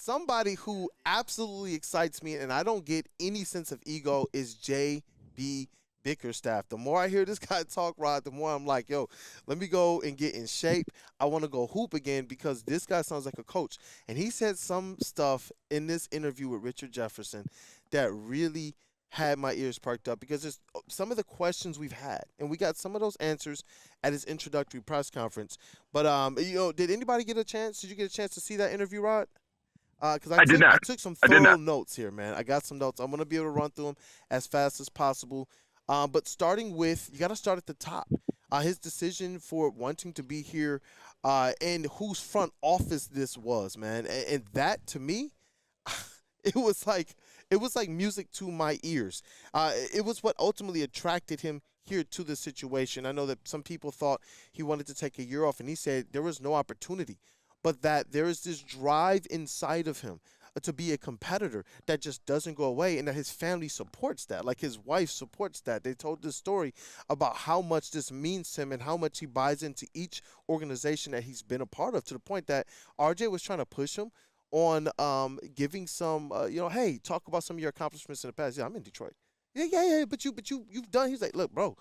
somebody who absolutely excites me, and I don't get any sense of ego, is J.B. Bickerstaff. The more I hear this guy talk, Rod, the more I'm like, yo, let me go and get in shape. I want to go hoop again because this guy sounds like a coach. And he said some stuff in this interview with Richard Jefferson that really had my ears perked up because there's some of the questions we've had, and we got some of those answers at his introductory press conference. But did anybody get a chance? Did you get a chance to see that interview, Rod? Because I did I not. took some I did thorough not. notes here, man. I got some notes. I'm gonna be able to run through them as fast as possible. But starting with, you got to start at the top. His decision for wanting to be here, and whose front office this was, man, and that to me, it was like music to my ears. It was what ultimately attracted him here to the situation. I know that some people thought he wanted to take a year off, and he said there was no opportunity, but that there is this drive inside of him to be a competitor that just doesn't go away, and that his family supports that. Like his wife supports that. They told this story about how much this means to him and how much he buys into each organization that he's been a part of, to the point that RJ was trying to push him on giving some, hey, talk about some of your accomplishments in the past. Yeah, I'm in Detroit. Yeah. But you've done. He's like, look, bro,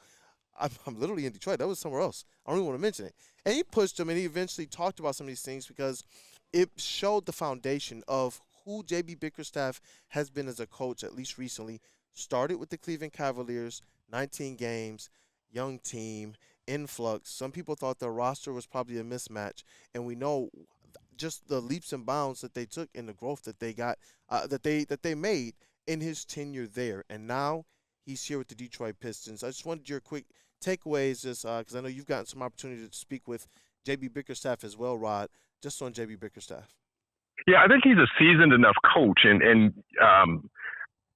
I'm literally in Detroit. That was somewhere else. I don't even want to mention it. And he pushed him, and he eventually talked about some of these things because it showed the foundation of who J.B. Bickerstaff has been as a coach, at least recently. Started with the Cleveland Cavaliers, 19 games, young team, influx. Some people thought their roster was probably a mismatch, and we know just the leaps and bounds that they took and the growth that they got, that they made in his tenure there. And now he's here with the Detroit Pistons. I just wanted your quick takeaways, just because I know you've gotten some opportunity to speak with J.B. Bickerstaff as well, Rod, just on J.B. Bickerstaff. Yeah, I think he's a seasoned enough coach, and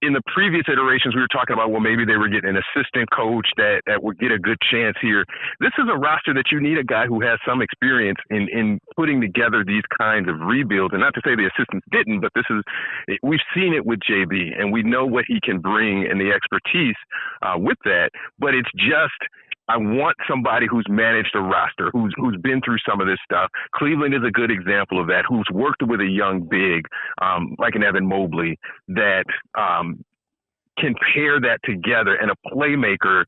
in the previous iterations, we were talking about, well, maybe they were getting an assistant coach that would get a good chance here. This is a roster that you need a guy who has some experience in putting together these kinds of rebuilds. And not to say the assistants didn't, but we've seen it with JB, and we know what he can bring and the expertise with that. But it's just, I want somebody who's managed a roster, who's been through some of this stuff. Cleveland is a good example of that, who's worked with a young big, like an Evan Mobley, that can pair that together, and a playmaker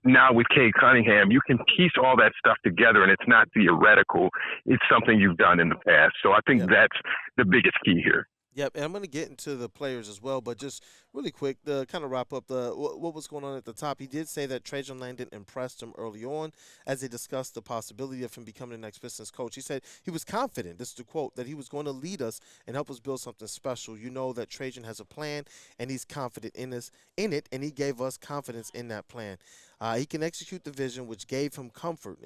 now with Cade Cunningham, you can piece all that stuff together, and it's not theoretical. It's something you've done in the past. So I think that's the biggest key here. Yep, and I'm going to get into the players as well, but just really quick to kind of wrap up what was going on at the top. He did say that Trajan Langdon impressed him early on as they discussed the possibility of him becoming the next Pistons coach. He said he was confident, this is the quote, that he was going to lead us and help us build something special. You know that Trajan has a plan, and he's confident in it, and he gave us confidence in that plan. He can execute the vision, which gave him comfort,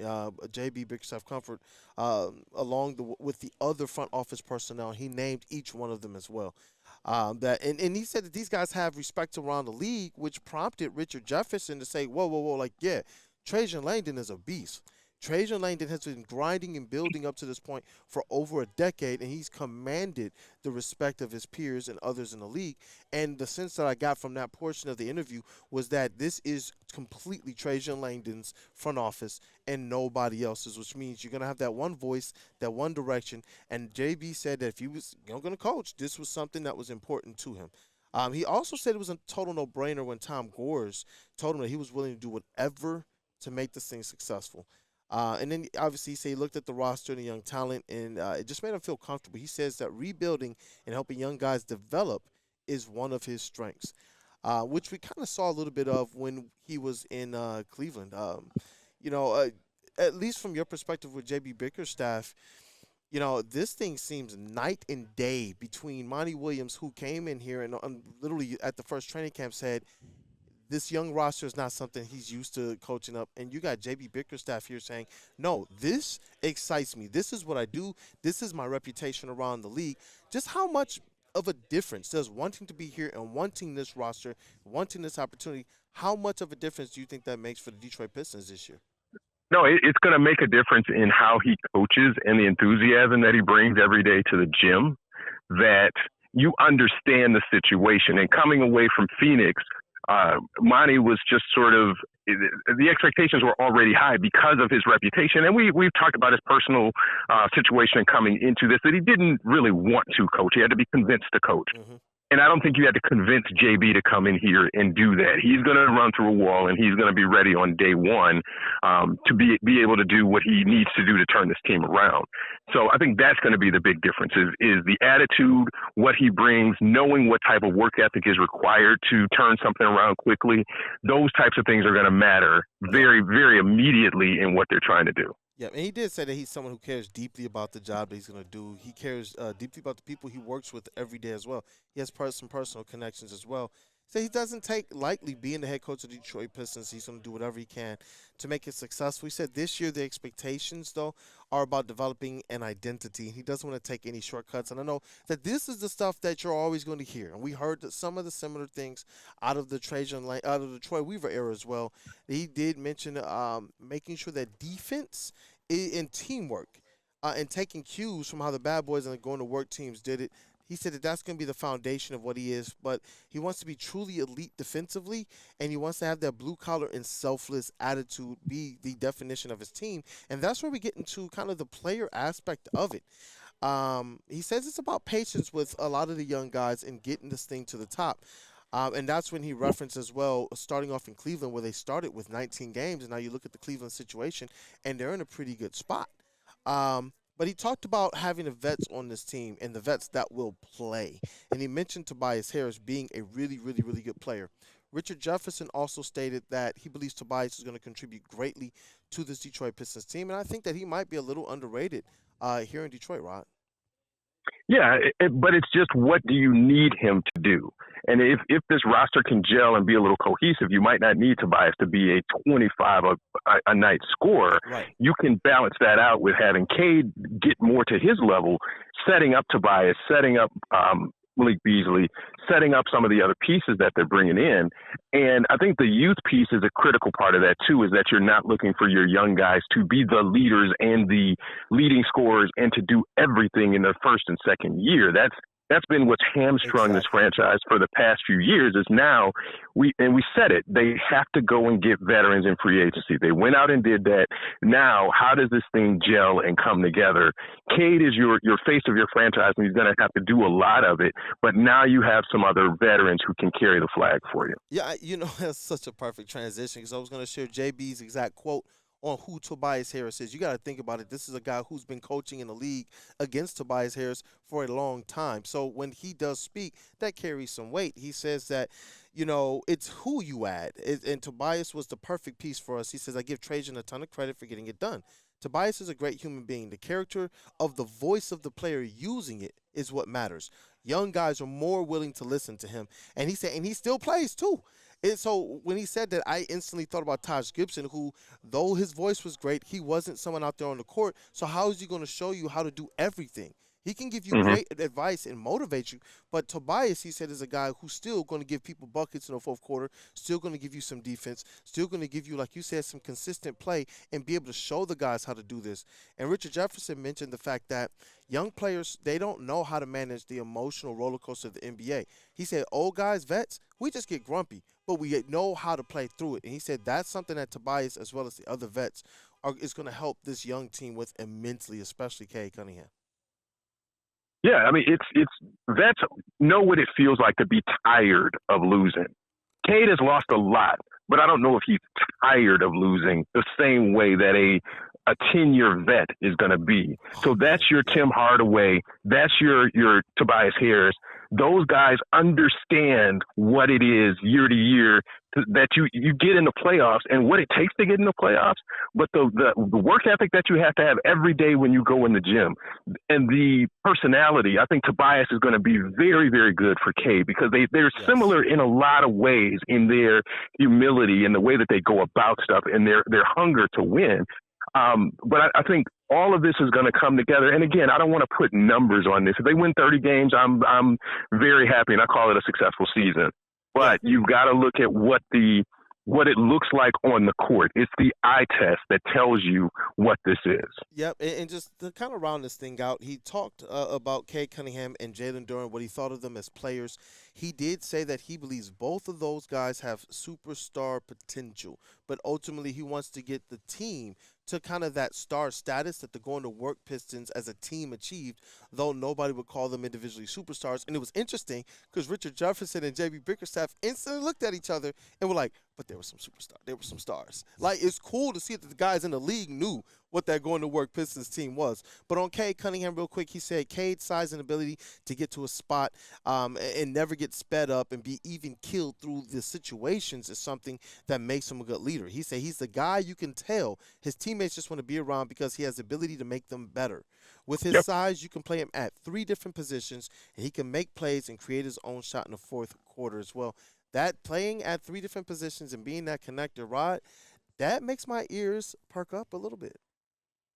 J.B. Bickerstaff comfort, with the other front office personnel. He named each one of them as well. And he said that these guys have respect around the league, which prompted Richard Jefferson to say, whoa, like, yeah, Trajan Langdon is a beast. Trajan Langdon has been grinding and building up to this point for over a decade, and he's commanded the respect of his peers and others in the league. And the sense that I got from that portion of the interview was that this is completely Trajan Langdon's front office and nobody else's, which means you're going to have that one voice, that one direction. And JB said that if he was going to coach, this was something that was important to him. He also said it was a total no-brainer when Tom Gores told him that he was willing to do whatever to make this thing successful. And then, obviously, he looked at the roster and the young talent, and it just made him feel comfortable. He says that rebuilding and helping young guys develop is one of his strengths, which we kind of saw a little bit of when he was in Cleveland. At least from your perspective with J.B. Bickerstaff, this thing seems night and day between Monty Williams, who came in here and literally at the first training camp said, this young roster is not something he's used to coaching up. And you got J.B. Bickerstaff here saying, no, this excites me. This is what I do. This is my reputation around the league. Just how much of a difference does wanting to be here and wanting this roster, wanting this opportunity, how much of a difference do you think that makes for the Detroit Pistons this year? No, it's going to make a difference in how he coaches and the enthusiasm that he brings every day to the gym, that you understand the situation. And coming away from Phoenix, Monty was just sort of, the expectations were already high because of his reputation. And we've talked about his personal situation coming into this, that he didn't really want to coach. He had to be convinced to coach. Mm-hmm. And I don't think you had to convince JB to come in here and do that. He's going to run through a wall, and he's going to be ready on day one to be able to do what he needs to do to turn this team around. So I think that's going to be the big difference is the attitude, what he brings, knowing what type of work ethic is required to turn something around quickly. Those types of things are going to matter very, very immediately in what they're trying to do. Yeah, and he did say that he's someone who cares deeply about the job that he's going to do. He cares deeply about the people he works with every day as well. He has some personal connections as well. So he doesn't take lightly being the head coach of the Detroit Pistons. He's going to do whatever he can to make it successful. He said this year the expectations, though, are about developing an identity. He doesn't want to take any shortcuts. And I know that this is the stuff that you're always going to hear. And we heard that some of the similar things out of the Troy Weaver era as well. He did mention making sure that defense and teamwork and taking cues from how the bad boys and the going to work teams did it. He said that that's going to be the foundation of what he is, but he wants to be truly elite defensively, and he wants to have that blue-collar and selfless attitude be the definition of his team, and that's where we get into kind of the player aspect of it. He says it's about patience with a lot of the young guys and getting this thing to the top. And that's when he referenced as well, starting off in Cleveland, where they started with 19 games, and now you look at the Cleveland situation, and they're in a pretty good spot. But he talked about having the vets on this team and the vets that will play. And he mentioned Tobias Harris being a really, really, really good player. Richard Jefferson also stated that he believes Tobias is going to contribute greatly to this Detroit Pistons team. And I think that he might be a little underrated here in Detroit, Rod. Yeah, but it's just, what do you need him to do? And if this roster can gel and be a little cohesive, you might not need Tobias to be a 25 a night scorer. Right. You can balance that out with having Cade get more to his level, setting up Tobias, setting up Malik Beasley, setting up some of the other pieces that they're bringing in. And I think the youth piece is a critical part of that too, is that you're not looking for your young guys to be the leaders and the leading scorers and to do everything in their first and second year. That's been what's hamstrung this franchise for the past few years. Is now we said it, they have to go and get veterans in free agency. They went out and did that. Now, how does this thing gel and come together? Cade is your face of your franchise, and he's going to have to do a lot of it. But now you have some other veterans who can carry the flag for you. Yeah, that's such a perfect transition, because I was going to share JB's exact quote on who Tobias Harris is. You got to think about it. This is a guy who's been coaching in the league against Tobias Harris for a long time. So when he does speak, that carries some weight. He says that, it's who you add. And Tobias was the perfect piece for us. He says, I give Trajan a ton of credit for getting it done. Tobias is a great human being. The character of the voice of the player using it is what matters. Young guys are more willing to listen to him. And he said, and he still plays too. And so when he said that, I instantly thought about Taj Gibson, who, though his voice was great, he wasn't someone out there on the court. So how is he going to show you how to do everything? He can give you great advice and motivate you, but Tobias, he said, is a guy who's still going to give people buckets in the fourth quarter, still going to give you some defense, still going to give you, like you said, some consistent play and be able to show the guys how to do this. And Richard Jefferson mentioned the fact that young players, they don't know how to manage the emotional roller coaster of the NBA. He said, old guys, vets, we just get grumpy, but we know how to play through it. And he said that's something that Tobias, as well as the other vets, is going to help this young team with immensely, especially Cade Cunningham. Yeah, I mean, it's vets know what it feels like to be tired of losing. Cade has lost a lot, but I don't know if he's tired of losing the same way that a 10-year vet is going to be. So that's your Tim Hardaway. That's your Tobias Harris. Those guys understand what it is year to year that you get in the playoffs and what it takes to get in the playoffs, but the work ethic that you have to have every day when you go in the gym and the personality. I think Tobias is going to be very, very good for Cade, because they're similar in a lot of ways in their humility and the way that they go about stuff and their hunger to win. But I think all of this is going to come together. And again, I don't want to put numbers on this. If they win 30 games, I'm very happy, and I call it a successful season. But you've got to look at what the what it looks like on the court. It's the eye test that tells you what this is. Yep, and just to kind of round this thing out, he talked about Cade Cunningham and Jalen Duren, what he thought of them as players. He did say that he believes both of those guys have superstar potential, but ultimately he wants to get the team to kind of that star status that the Going to Work Pistons as a team achieved, though nobody would call them individually superstars. And it was interesting because Richard Jefferson and JB Bickerstaff instantly looked at each other and were like, but there were some superstars. There were some stars. Like, it's cool to see that the guys in the league knew what that Going to Work Pistons team was. But on Cade Cunningham, real quick, he said Cade's size and ability to get to a spot and never get sped up and be even killed through the situations is something that makes him a good leader. He said he's the guy you can tell his teammates just want to be around because he has the ability to make them better. With his size, you can play him at 3 different positions, and he can make plays and create his own shot in the fourth quarter as well. That playing at 3 different positions and being that connector, Rod, that makes my ears perk up a little bit.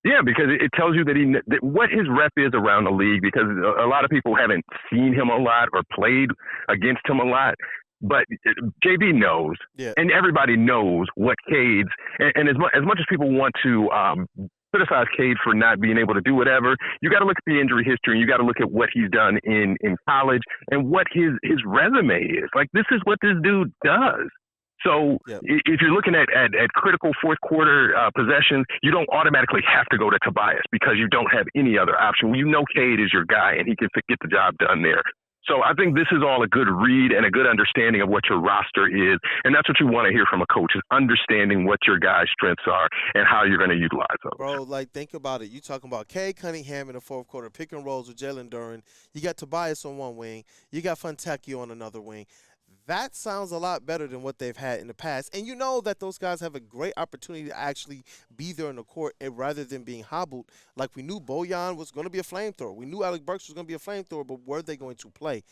Yeah, because it tells you that what his rep is around the league, because a lot of people haven't seen him a lot or played against him a lot. But JB knows, and everybody knows what Cade's, and as much as people want to criticize Cade for not being able to do whatever, you got to look at the injury history, and you got to look at what he's done in college and what his resume is. Like, this is what this dude does. So if you're looking at critical fourth quarter possessions, you don't automatically have to go to Tobias because you don't have any other option. You know Cade is your guy, and he can get the job done there. So I think this is all a good read and a good understanding of what your roster is, and that's what you want to hear from a coach, is understanding what your guys' strengths are and how you're going to utilize those. Bro, like, think about it. You talking about Cade Cunningham in the fourth quarter, pick and rolls with Jalen Duren. You got Tobias on one wing. You got Fontecchio on another wing. That sounds a lot better than what they've had in the past. And you know that those guys have a great opportunity to actually be there in the court rather than being hobbled. Like, we knew Bojan was going to be a flamethrower. We knew Alec Burks was going to be a flamethrower, but were they going to play?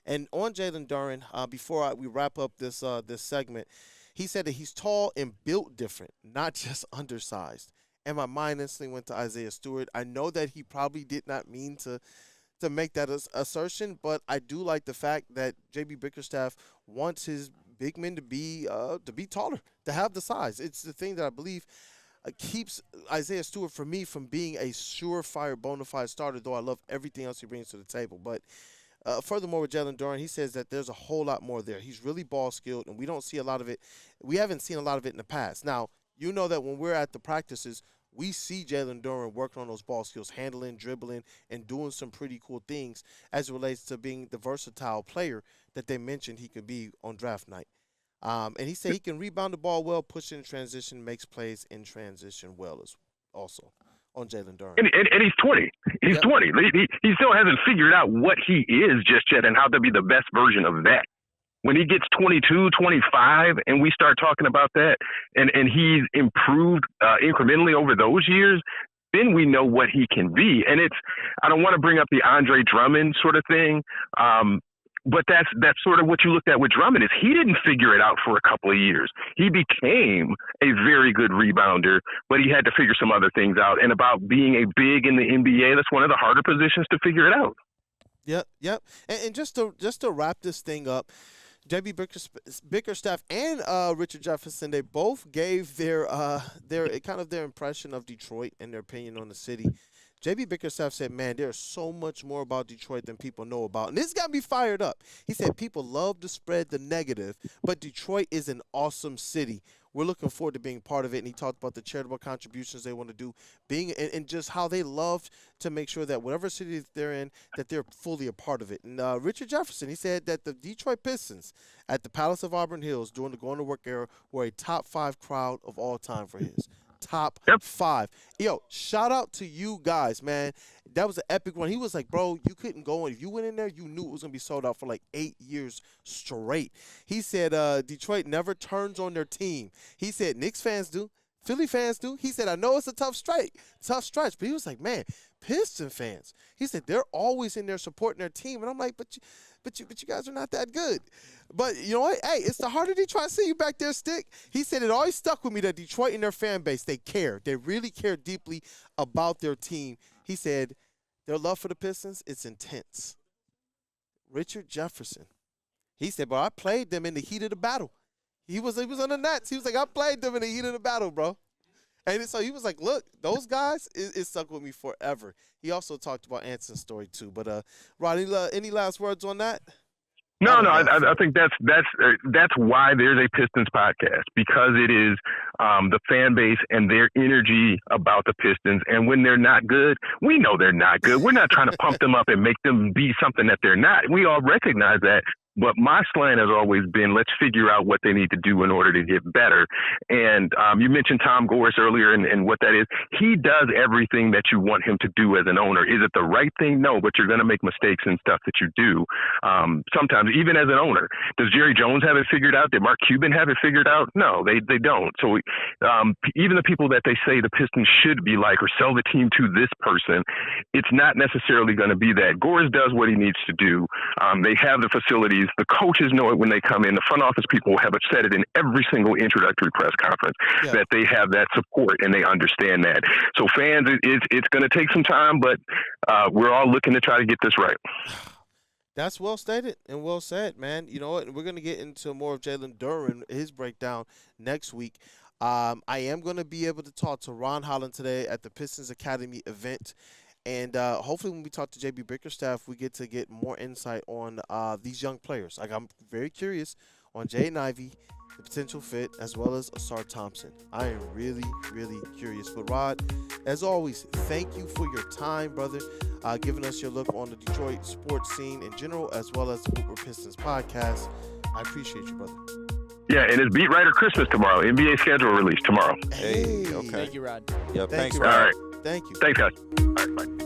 And on Jalen Duren, before we wrap up this segment, he said that he's tall and built different, not just undersized. And my mind instantly went to Isaiah Stewart. I know that he probably did not mean to make that assertion, but I do like the fact that JB Bickerstaff wants his big men to be taller, to have the size. It's the thing that I believe keeps Isaiah Stewart, for me, from being a surefire, bona fide starter, though I love everything else he brings to the table. But furthermore, with Jalen Duren, he says that there's a whole lot more there. He's really ball skilled, and we don't see a lot of it. We haven't seen a lot of it in the past. Now, you know that when we're at the practices, we see Jalen Duren working on those ball skills, handling, dribbling, and doing some pretty cool things as it relates to being the versatile player that they mentioned he could be on draft night. And he said he can rebound the ball well, push in transition, makes plays in transition well as also on Jalen Duren. And he's 20. He's 20. He still hasn't figured out what he is just yet and how to be the best version of that. When he gets 22, 25, and we start talking about that, and he's improved incrementally over those years, then we know what he can be. And I don't want to bring up the Andre Drummond sort of thing, but that's sort of what you looked at with Drummond, is he didn't figure it out for a couple of years. He became a very good rebounder, but he had to figure some other things out. And about being a big in the NBA, that's one of the harder positions to figure it out. Yep. And just to wrap this thing up, JB Bickerstaff and Richard Jefferson, they both gave their impression of Detroit and their opinion on the city. JB Bickerstaff said, man, there's so much more about Detroit than people know about. And this got me fired up. He said people love to spread the negative, but Detroit is an awesome city. We're looking forward to being part of it. And he talked about the charitable contributions they want to do, and just how they love to make sure that whatever city they're in, that they're fully a part of it. And Richard Jefferson, he said that the Detroit Pistons at the Palace of Auburn Hills during the Going to Work era were a top 5 crowd of all time for his. Top 5. Yo, shout out to you guys, man. That was an epic one. He was like, bro, you couldn't go in. If you went in there, you knew it was going to be sold out for like 8 years straight. He said Detroit never turns on their team. He said Knicks fans do. Philly fans do. He said, I know it's a tough stretch, but he was like, man, Piston fans. He said they're always in there supporting their team. And I'm like, but you guys are not that good. But you know what? Hey, it's the heart of Detroit. I see you back there, Stick. He said it always stuck with me that Detroit and their fan base, they care. They really care deeply about their team. He said their love for the Pistons, it's intense. Richard Jefferson. He said, but I played them in the heat of the battle. He was on the Nets. He was like, I played them in the heat of the battle, bro. And so he was like, look, those guys, it stuck with me forever. He also talked about Anson's story too. But Rod, any last words on that? No. I think that's why there's a Pistons podcast, because it is the fan base and their energy about the Pistons. And when they're not good, we know they're not good. We're not trying to pump them up and make them be something that they're not. We all recognize that. But my slant has always been, let's figure out what they need to do in order to get better. And you mentioned Tom Gores earlier and what that is. He does everything that you want him to do as an owner. Is it the right thing? No, but you're going to make mistakes and stuff that you do. Sometimes, even as an owner. Does Jerry Jones have it figured out? Did Mark Cuban have it figured out? No, they don't. So even the people that they say the Pistons should be like or sell the team to this person, it's not necessarily going to be that. Gores does what he needs to do. They have the facilities. The coaches know it when they come in. The front office people have said it in every single introductory press conference that they have that support and they understand that. So fans, it's going to take some time, but we're all looking to try to get this right. That's well stated and well said, man. You know what? We're going to get into more of Jalen Duren, his breakdown next week. I am going to be able to talk to Ron Holland today at the Pistons Academy event. And hopefully when we talk to JB Bickerstaff, we get more insight on these young players. Like, I'm very curious on Jaden Ivey, the potential fit, as well as Asar Thompson. I am really, really curious. But, Rod, as always, thank you for your time, brother, giving us your look on the Detroit sports scene in general, as well as the Woodward Pistons podcast. I appreciate you, brother. Yeah, and it's Beat Writer Christmas tomorrow. NBA schedule release tomorrow. Hey, okay. Thank you, Rod. Yep, Thank thanks, you, Rod. All right. Thank you. Thanks, guys. All right, bye.